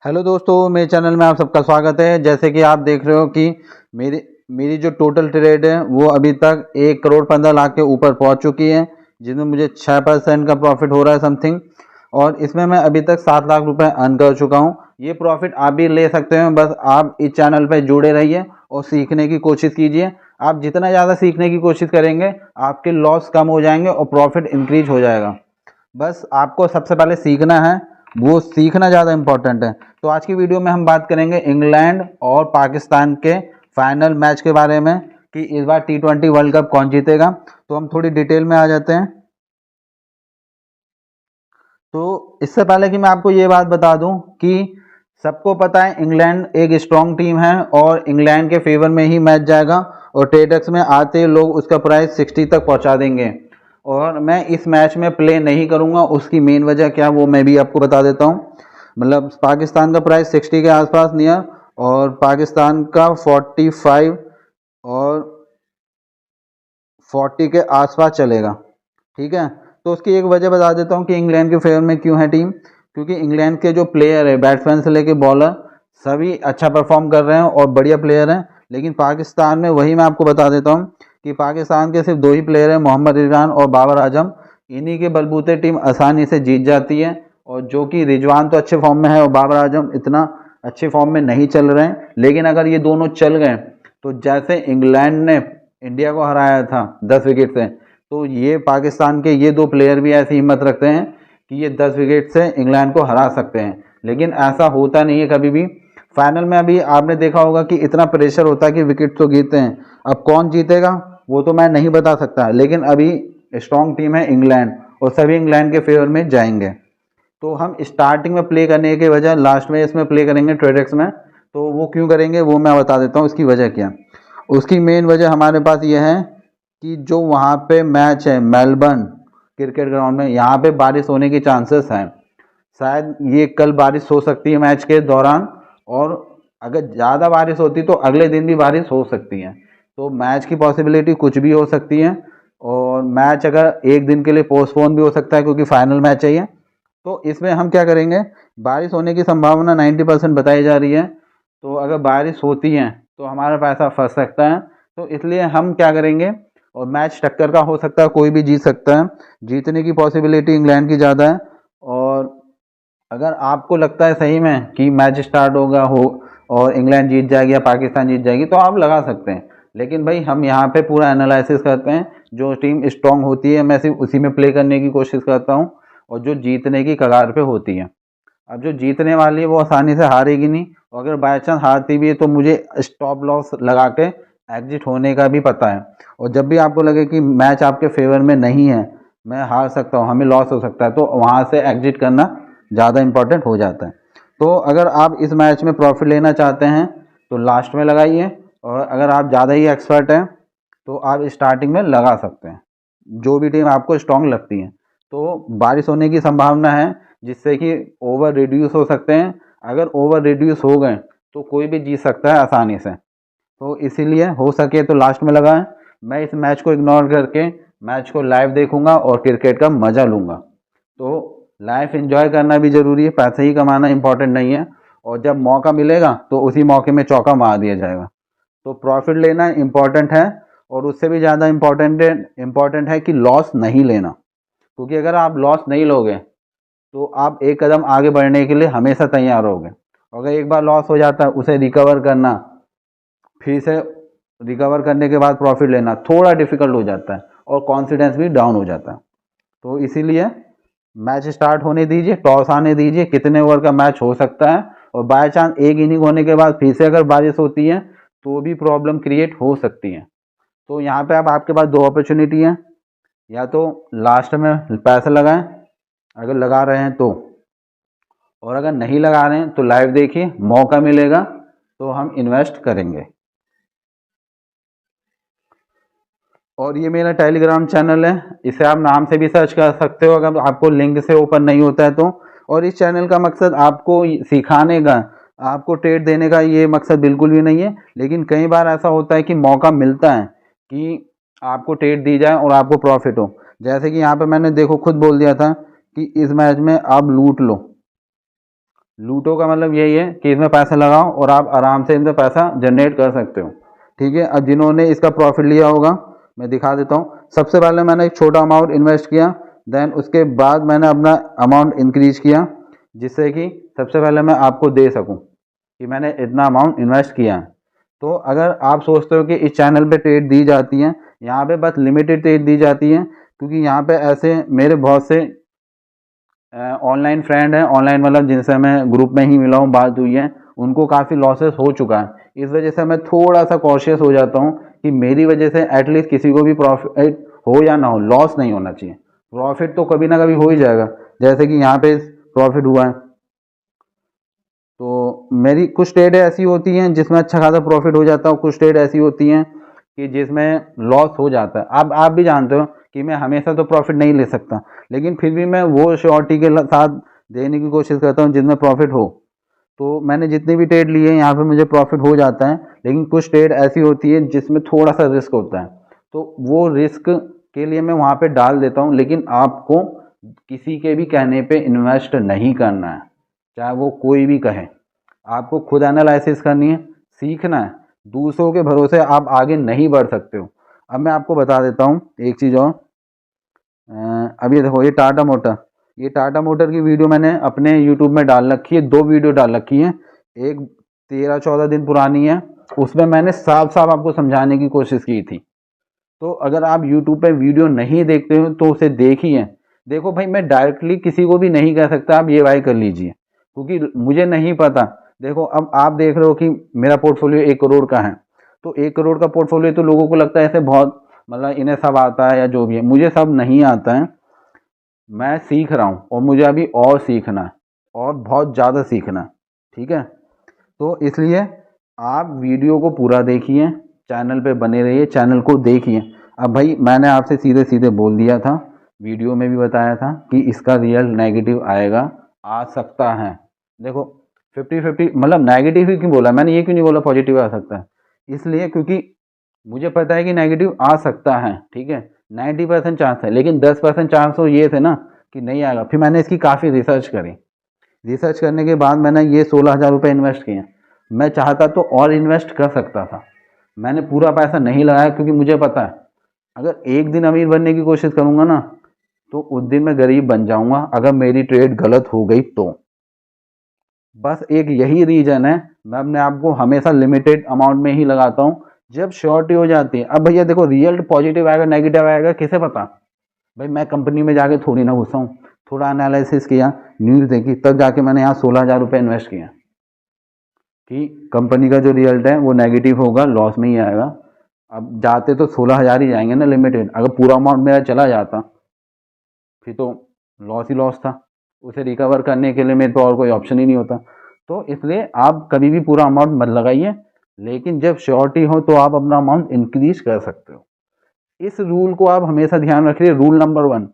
Hello दोस्तों, मेरे channel में आप सबका स्वागत है। जैसे कि आप देख रहे हो कि मेरी मेरी जो टोटल ट्रेड है वो अभी तक 1,15,00,000 के ऊपर पहुंच चुकी है, जिसमें मुझे 6% का प्रॉफिट हो रहा है समथिंग। और इसमें मैं अभी तक 7 लाख रुपए अर्न कर चुका हूं। ये प्रॉफिट आप भी ले सकते हैं, बस आप इस चैनल पर जुड़े रहिए और सीखने की कोशिश कीजिए। आप जितना ज़्यादा सीखने की कोशिश करेंगे आपके लॉस कम हो जाएंगे और प्रॉफिट इंक्रीज हो जाएगा। बस आपको सबसे पहले सीखना है, वो सीखना ज़्यादा इम्पोर्टेंट है। तो आज की वीडियो में हम बात करेंगे इंग्लैंड और पाकिस्तान के फाइनल मैच के बारे में कि इस बार T20 वर्ल्ड कप कौन जीतेगा। तो हम थोड़ी डिटेल में आ जाते हैं। तो इससे पहले कि मैं आपको ये बात बता दूं कि सबको पता है इंग्लैंड एक स्ट्रॉन्ग टीम है और इंग्लैंड के फेवर में ही मैच जाएगा और ट्रेडर्स में आते ही लोग उसका प्राइस 60 तक पहुंचा देंगे। और मैं इस मैच में प्ले नहीं करूंगा, उसकी मेन वजह क्या वो मैं भी आपको बता देता हूं। मतलब पाकिस्तान का प्राइस 60 के आसपास नियर और पाकिस्तान का 45 और 40 के आसपास चलेगा। ठीक है, तो उसकी एक वजह बता देता हूँ कि इंग्लैंड के फेवर में क्यों है टीम। क्योंकि इंग्लैंड के जो प्लेयर है, बैट्समैन से लेके बॉलर, सभी अच्छा परफॉर्म कर रहे हैं और बढ़िया प्लेयर हैं। लेकिन पाकिस्तान में वही मैं आपको बता देता हूँ कि पाकिस्तान के सिर्फ दो ही प्लेयर हैं, मोहम्मद रिजवान और बाबर आजम। इन्हीं के बलबूते टीम आसानी से जीत जाती है। और जो कि रिजवान तो अच्छे फॉर्म में है और बाबर आजम इतना अच्छे फॉर्म में नहीं चल रहे हैं। लेकिन अगर ये दोनों चल गए तो जैसे इंग्लैंड ने इंडिया को हराया था 10 विकेट से, तो ये पाकिस्तान के ये दो प्लेयर भी ऐसी हिम्मत रखते हैं कि ये 10 विकेट से इंग्लैंड को हरा सकते हैं। लेकिन ऐसा होता नहीं है कभी भी। फाइनल में अभी आपने देखा होगा कि इतना प्रेशर होता है कि विकेट तो गिरते हैं। अब कौन जीतेगा वो तो मैं नहीं बता सकता, लेकिन अभी स्ट्रॉन्ग टीम है इंग्लैंड और सभी इंग्लैंड के फेवर में जाएंगे। तो हम स्टार्टिंग में प्ले करने के बजाय लास्ट में इसमें प्ले करेंगे ट्रेडेक्स में। तो वो क्यों करेंगे वो मैं बता देता हूँ, उसकी वजह क्या। उसकी मेन वजह हमारे पास ये है कि जो वहाँ पे मैच है मेलबर्न क्रिकेट ग्राउंड में, यहाँ पे बारिश होने की चांसेस हैं। शायद ये कल बारिश हो सकती है मैच के दौरान, और अगर ज़्यादा बारिश होती तो अगले दिन भी बारिश हो सकती है। तो मैच की पॉसिबिलिटी कुछ भी हो सकती है और मैच अगर एक दिन के लिए पोस्टपोन भी हो सकता है क्योंकि फाइनल मैच है ये। तो इसमें हम क्या करेंगे, बारिश होने की संभावना 90% बताई जा रही है। तो अगर बारिश होती है तो हमारा पैसा फंस सकता है। तो इसलिए हम क्या करेंगे, और मैच टक्कर का हो सकता है, कोई भी जीत सकता है। जीतने की पॉसिबिलिटी इंग्लैंड की ज़्यादा है। और अगर आपको लगता है सही में कि मैच स्टार्ट होगा हो और इंग्लैंड जीत जाएगी या पाकिस्तान जीत जाएगी तो आप लगा सकते हैं। लेकिन भाई हम यहाँ पे पूरा एनालिसिस करते हैं। जो टीम स्ट्रांग होती है मैं सिर्फ उसी में प्ले करने की कोशिश करता हूँ, और जो जीतने की कगार पे होती है। अब जो जीतने वाली है वो आसानी से हारेगी नहीं, और अगर बाई चांस हारती भी है तो मुझे स्टॉप लॉस लगा के एग्जिट होने का भी पता है। और जब भी आपको लगे कि मैच आपके फेवर में नहीं है, मैं हार सकता हूँ, हमें लॉस हो सकता है, तो वहाँ से एग्जिट करना ज़्यादा इंपॉर्टेंट हो जाता है। तो अगर आप इस मैच में प्रॉफिट लेना चाहते हैं तो लास्ट में लगाइए, और अगर आप ज़्यादा ही एक्सपर्ट हैं तो आप स्टार्टिंग में लगा सकते हैं, जो भी टीम आपको स्ट्रांग लगती है। तो बारिश होने की संभावना है जिससे कि ओवर रिड्यूस हो सकते हैं। अगर ओवर रिड्यूस हो गए तो कोई भी जीत सकता है आसानी से। तो इसीलिए हो सके तो लास्ट में लगाएं। मैं इस मैच को इग्नोर करके मैच को लाइव देखूंगा और क्रिकेट का मज़ा लूंगा। तो लाइफ एंजॉय करना भी ज़रूरी है, पैसे ही कमाना इंपॉर्टेंट नहीं है। और जब मौका मिलेगा तो उसी मौके में चौका मार दिया जाएगा। तो प्रॉफिट लेना इम्पॉर्टेंट है, और उससे भी ज़्यादा इम्पॉर्टेंट है कि लॉस नहीं लेना। क्योंकि अगर आप लॉस नहीं लोगे तो आप एक कदम आगे बढ़ने के लिए हमेशा तैयार होगे। अगर एक बार लॉस हो जाता है उसे रिकवर करना, फिर से रिकवर करने के बाद प्रॉफिट लेना थोड़ा डिफिकल्ट हो जाता है और कॉन्फिडेंस भी डाउन हो जाता है। तो इसीलिए मैच स्टार्ट होने दीजिए, टॉस आने दीजिए, कितने ओवर का मैच हो सकता है। और बाय चांस एक इनिंग होने के बाद फिर से अगर बारिश होती है तो भी प्रॉब्लम क्रिएट हो सकती है। तो यहाँ पे अब आपके पास दो अपॉर्चुनिटी हैं, या तो लास्ट में पैसा लगाएं अगर लगा रहे हैं तो, और अगर नहीं लगा रहे हैं तो लाइव देखिए, मौका मिलेगा तो हम इन्वेस्ट करेंगे। और ये मेरा टेलीग्राम चैनल है, इसे आप नाम से भी सर्च कर सकते हो अगर आपको लिंक से ओपन नहीं होता है तो। और इस चैनल का मकसद आपको सिखाने का, आपको ट्रेड देने का ये मकसद बिल्कुल भी नहीं है। लेकिन कई बार ऐसा होता है कि मौका मिलता है कि आपको ट्रेड दी जाए और आपको प्रॉफिट हो। जैसे कि यहाँ पे मैंने देखो खुद बोल दिया था कि इस मैच में आप लूट लो, लूटो का मतलब यही है कि इसमें पैसा लगाओ और आप आराम से इसमें पैसा जनरेट कर सकते हो। ठीक है, अब जिन्होंने इसका प्रॉफिट लिया होगा मैं दिखा देता हूँ। सबसे पहले मैंने एक छोटा अमाउंट इन्वेस्ट किया, देन उसके बाद मैंने अपना अमाउंट इंक्रीज किया, जिससे कि सबसे पहले मैं आपको दे सकूं कि मैंने इतना अमाउंट इन्वेस्ट किया है। तो अगर आप सोचते हो कि इस चैनल पे ट्रेड दी जाती है, यहाँ पे बस लिमिटेड ट्रेड दी जाती है, क्योंकि यहाँ पे ऐसे मेरे बहुत से ऑनलाइन फ्रेंड हैं, ऑनलाइन मतलब जिनसे मैं ग्रुप में ही मिला हूँ, बात हुई है, उनको काफ़ी लॉसेस हो चुका है। इस वजह से मैं थोड़ा सा कॉशियस हो जाता हूँ कि मेरी वजह से एटलीस्ट किसी को भी प्रॉफिट हो या ना हो, लॉस नहीं होना चाहिए। प्रॉफिट तो कभी ना कभी हो ही जाएगा, जैसे कि यहाँ पे प्रॉफिट हुआ है। तो मेरी कुछ ट्रेड ऐसी होती हैं जिसमें अच्छा खासा प्रॉफिट हो जाता है, कुछ ट्रेड ऐसी होती हैं कि जिसमें लॉस हो जाता है। अब आप भी जानते हो कि मैं हमेशा तो प्रॉफिट नहीं ले सकता, लेकिन फिर भी मैं वो श्योरिटी के साथ देने की कोशिश करता हूँ जिसमें प्रॉफिट हो। तो मैंने जितनी भी ट्रेड ली है यहाँ पे मुझे प्रॉफिट हो जाता है, लेकिन कुछ ट्रेड ऐसी होती है जिसमें थोड़ा सा रिस्क होता है, तो वो रिस्क के लिए मैं वहाँ पे डाल देता हूँ। लेकिन आपको किसी के भी कहने पे इन्वेस्ट नहीं करना है, चाहे वो कोई भी कहे। आपको खुद एनालिसिस करनी है, सीखना है। दूसरों के भरोसे आप आगे नहीं बढ़ सकते हो। अब मैं आपको बता देता हूँ एक चीज़ और। अब ये देखो, ये टाटा मोटर की वीडियो मैंने अपने यूट्यूब में डाल रखी है, 2 वीडियो डाल रखी है। एक 13-14 दिन पुरानी है, उसमें मैंने साफ साफ आपको समझाने की कोशिश की थी। तो अगर आप यूट्यूब पे वीडियो नहीं देखते हो तो उसे देखिए। देखो भाई, मैं डायरेक्टली किसी को भी नहीं कह सकता आप ये बाय कर लीजिए, क्योंकि मुझे नहीं पता। देखो, अब आप देख रहे हो कि मेरा पोर्टफोलियो 1 करोड़ का है, तो 1 करोड़ का पोर्टफोलियो तो लोगों को लगता है ऐसे बहुत, मतलब इन्हें सब आता है या जो भी है। मुझे सब नहीं आता है, मैं सीख रहा हूँ और मुझे अभी और सीखना है, और बहुत ज़्यादा सीखना है। ठीक है, तो इसलिए आप वीडियो को पूरा देखिए, चैनल पे बने रहिए, चैनल को देखिए। अब भाई मैंने आपसे सीधे सीधे बोल दिया था, वीडियो में भी बताया था कि इसका रियल नेगेटिव आएगा, आ सकता है। देखो 50-50, मतलब नेगेटिव ही क्यों बोला मैंने, ये क्यों नहीं बोला पॉजिटिव आ सकता है? इसलिए क्योंकि मुझे पता है कि नेगेटिव आ सकता है। ठीक है, 90% चांस है, लेकिन 10% चांस तो ये थे ना कि नहीं आएगा। फिर मैंने इसकी काफ़ी रिसर्च करी, रिसर्च करने के बाद मैंने ये 16,000 रुपये इन्वेस्ट किए। मैं चाहता तो और इन्वेस्ट कर सकता था, मैंने पूरा पैसा नहीं लगाया, क्योंकि मुझे पता है अगर एक दिन अमीर बनने की कोशिश करूंगा ना, तो उस दिन मैं गरीब बन जाऊंगा अगर मेरी ट्रेड गलत हो गई तो। बस एक यही रीज़न है, मैं अपने आप को हमेशा लिमिटेड अमाउंट में ही लगाता हूँ जब श्योरिटी हो जाती है। अब भैया देखो, रियल पॉजिटिव आएगा नेगेटिव आएगा किसे पता? भाई मैं कंपनी में जाके थोड़ी ना घुसा हूँ, थोड़ा एनालिसिस किया, न्यूज़ देखी, तब जाके मैंने यहाँ 16,000 रुपये इन्वेस्ट किया कि कंपनी का जो रिजल्ट है वो नेगेटिव होगा, लॉस में ही आएगा। अब जाते तो 16,000 ही जाएंगे ना लिमिटेड, अगर पूरा अमाउंट मेरा चला जाता फिर तो लॉस ही लॉस था, उसे रिकवर करने के लिए मेरे को और कोई ऑप्शन ही नहीं होता। तो इसलिए आप कभी भी पूरा अमाउंट मत लगाइए, लेकिन जब श्योरिटी हो तो आप अपना अमाउंट इंक्रीज कर सकते हो। इस रूल को आप हमेशा ध्यान रखिए। रूल नंबर 1,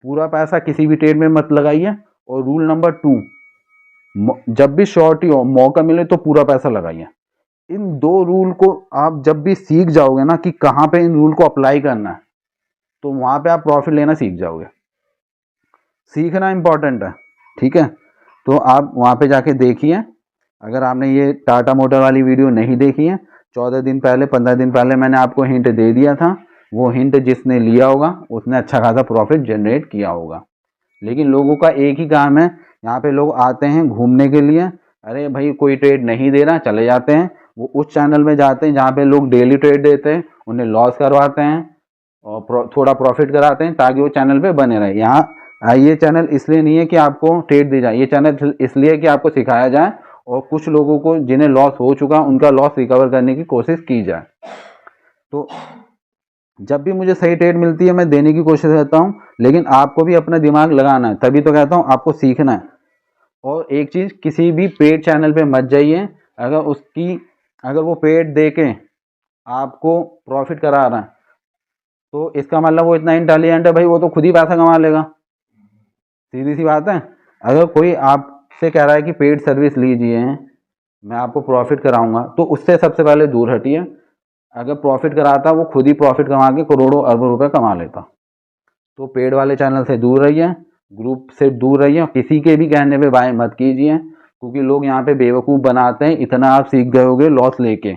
पूरा पैसा किसी भी ट्रेड में मत लगाइए। और रूल नंबर 2, जब भी श्योरिटी हो, मौका मिले तो पूरा पैसा लगाइए। इन 2 रूल को आप जब भी सीख जाओगे ना कि कहाँ पे इन रूल को अप्लाई करना है, तो वहाँ पे आप प्रॉफिट लेना सीख जाओगे। सीखना इंपॉर्टेंट है। ठीक है, तो आप वहाँ पे जाके देखिए। अगर आपने ये टाटा मोटर वाली वीडियो नहीं देखी है, 14 दिन पहले 15 दिन पहले मैंने आपको हिंट दे दिया था। वो हिंट जिसने लिया होगा उसने अच्छा खासा प्रॉफिट जनरेट किया होगा। लेकिन लोगों का एक ही काम है, यहाँ पे लोग आते हैं घूमने के लिए, अरे भाई कोई ट्रेड नहीं दे रहा, चले जाते हैं। वो उस चैनल में जाते हैं जहाँ पे लोग डेली ट्रेड देते हैं, उन्हें लॉस करवाते हैं और थोड़ा प्रॉफिट कराते हैं ताकि वो चैनल पे बने रहे। यहाँ ये चैनल इसलिए नहीं है कि आपको ट्रेड दी जाए, ये चैनल इसलिए है कि आपको सिखाया जाए और कुछ लोगों को जिन्हें लॉस हो चुका उनका लॉस रिकवर करने की कोशिश की जाए। तो जब भी मुझे सही ट्रेड मिलती है मैं देने की कोशिश करता हूँ, लेकिन आपको भी अपना दिमाग लगाना है। तभी तो कहता हूँ आपको सीखना है। और एक चीज़, किसी भी पेड चैनल पे मत जाइए अगर वो पेड दे के आपको प्रॉफिट करा रहा है, तो इसका मतलब वो इतना इंटेलिजेंट है भाई, वो तो खुद ही पैसा कमा लेगा। सीधी सी बात है। अगर कोई आपसे कह रहा है कि पेड सर्विस लीजिए, मैं आपको प्रॉफिट कराऊंगा, तो उससे सबसे पहले दूर हटिए। अगर प्रॉफिट कराता वो खुद ही प्रॉफिट कमा के करोड़ों अरबों रुपए कमा लेता। तो पेड वाले चैनल से दूर रहिए, ग्रुप से दूर रहिए, किसी के भी कहने पे बाय मत कीजिए। क्योंकि लोग यहाँ पे बेवकूफ़ बनाते हैं। इतना आप सीख गए होगे लॉस लेके,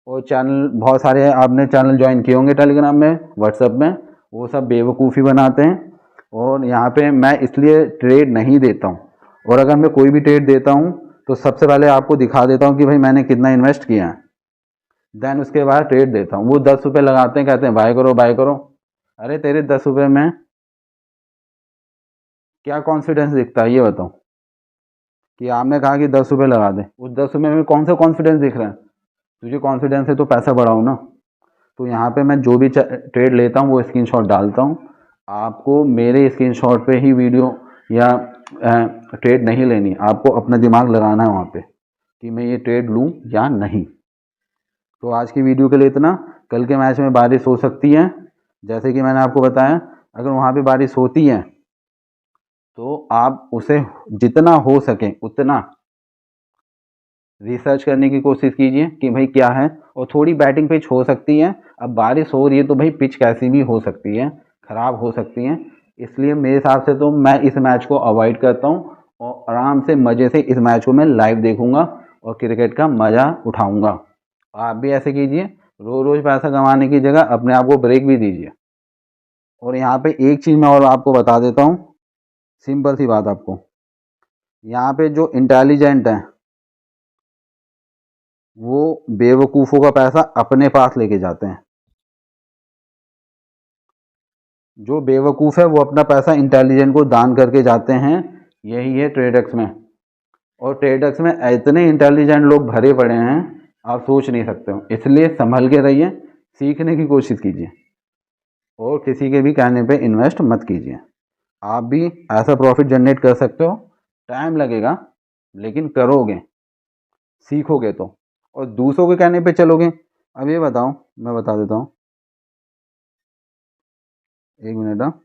और चैनल बहुत सारे आपने चैनल ज्वाइन किए होंगे टेलीग्राम में, व्हाट्सएप में, वो सब बेवकूफ़ी बनाते हैं। और यहाँ पे मैं इसलिए ट्रेड नहीं देता हूँ, और अगर मैं कोई भी ट्रेड देता हूँ तो सबसे पहले आपको दिखा देता हूँ कि भाई मैंने कितना इन्वेस्ट किया है, देन उसके बाद ट्रेड देता हूँ। वो 10 रुपये लगाते हैं, कहते हैं बाय करो बाय करो। अरे तेरे 10 रुपये में क्या कॉन्फिडेंस दिखता है ये बताओ, कि आपने कहा कि 10 रुपये लगा दे, उस 10 रुपये में कौन सा कॉन्फिडेंस दिख रहा है? तुझे कॉन्फिडेंस है तो पैसा बढ़ाओ ना। तो यहाँ पे मैं जो भी ट्रेड लेता हूँ वो स्क्रीनशॉट डालता हूँ। आपको मेरे स्क्रीनशॉट पे ही वीडियो या ट्रेड नहीं लेनी, आपको अपना दिमाग लगाना है वहाँ पे कि मैं ये ट्रेड लूँ या नहीं। तो आज की वीडियो के लिए इतना। कल के मैच में बारिश हो सकती है, जैसे कि मैंने आपको बताया। अगर वहाँ पे बारिश होती है तो आप उसे जितना हो सके उतना रिसर्च करने की कोशिश कीजिए कि भाई क्या है, और थोड़ी बैटिंग पिच हो सकती है। अब बारिश हो रही है तो भाई पिच कैसी भी हो सकती है, ख़राब हो सकती है, इसलिए मेरे हिसाब से तो मैं इस मैच को अवॉइड करता हूँ और आराम से मज़े से इस मैच को मैं लाइव देखूंगा और क्रिकेट का मज़ा उठाऊंगा। आप भी ऐसे कीजिए, रोज़ रोज़ पैसा कमाने की जगह अपने आप को ब्रेक भी दीजिए। और यहाँ पे एक चीज़ मैं और आपको बता देता हूँ, सिंपल सी बात आपको, यहाँ पे जो इंटेलिजेंट है वो बेवकूफ़ों का पैसा अपने पास लेके जाते हैं। जो बेवकूफ़ है वो अपना पैसा इंटेलिजेंट को दान करके जाते हैं। यही है ट्रेडक्स में। और ट्रेडक्स में इतने इंटेलिजेंट लोग भरे पड़े हैं, आप सोच नहीं सकते हो। इसलिए संभल के रहिए, सीखने की कोशिश कीजिए, और किसी के भी कहने पे इन्वेस्ट मत कीजिए। आप भी ऐसा प्रॉफिट जनरेट कर सकते हो, टाइम लगेगा लेकिन करोगे, सीखोगे तो। और दूसरों के कहने पे चलोगे, अब ये बताओ, मैं बता देता हूँ, एक मिनट। हाँ,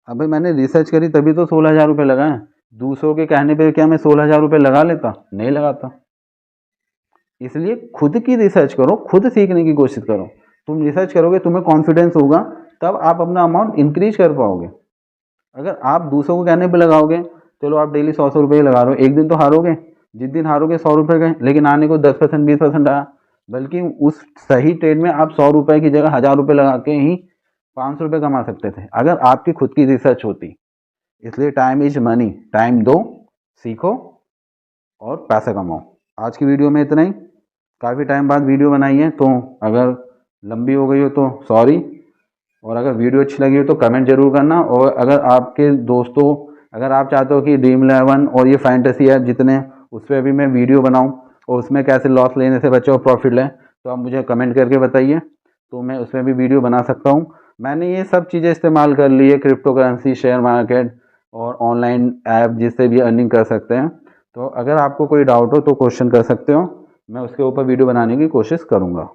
अबे मैंने रिसर्च करी तभी तो 16,000 रुपये लगाए। दूसरों के कहने पे क्या मैं 16,000 रुपये लगा लेता? नहीं लगाता। इसलिए खुद की रिसर्च करो, खुद सीखने की कोशिश करो। तुम रिसर्च करोगे, तुम्हें कॉन्फिडेंस होगा, तब आप अपना अमाउंट इंक्रीज कर पाओगे। अगर आप दूसरों को कहने पे लगाओगे, चलो आप डेली 100 रुपये लगा रहे हो, एक दिन तो हारोगे। जिस दिन हारोगे 100 रुपये गए, लेकिन आने को 10% 20% आया। बल्कि उस सही ट्रेड में आप 100 रुपये की जगह 1,000 रुपये लगा के ही 500 रुपये कमा सकते थे, अगर आपकी खुद की रिसर्च होती। इसलिए टाइम इज मनी, टाइम दो, सीखो और पैसा कमाओ। आज की वीडियो में इतना ही। काफ़ी टाइम बाद वीडियो बनाई है, तो अगर लंबी हो गई हो तो सॉरी। और अगर वीडियो अच्छी लगी हो तो कमेंट जरूर करना। और अगर आपके दोस्तों, अगर आप चाहते हो कि Dream11 और ये फैंटेसी ऐप जितने, उस पर भी मैं वीडियो बनाऊं और उसमें कैसे लॉस लेने से बचे और प्रॉफिट लें, तो आप मुझे कमेंट करके बताइए, तो मैं उसमें भी वीडियो बना सकता हूं। मैंने ये सब चीज़ें इस्तेमाल कर ली है, क्रिप्टो करेंसी, शेयर मार्केट और ऑनलाइन ऐप जिससे भी अर्निंग कर सकते हैं। तो अगर आपको कोई डाउट हो तो क्वेश्चन कर सकते हो, मैं उसके ऊपर वीडियो बनाने की कोशिश करूँगा।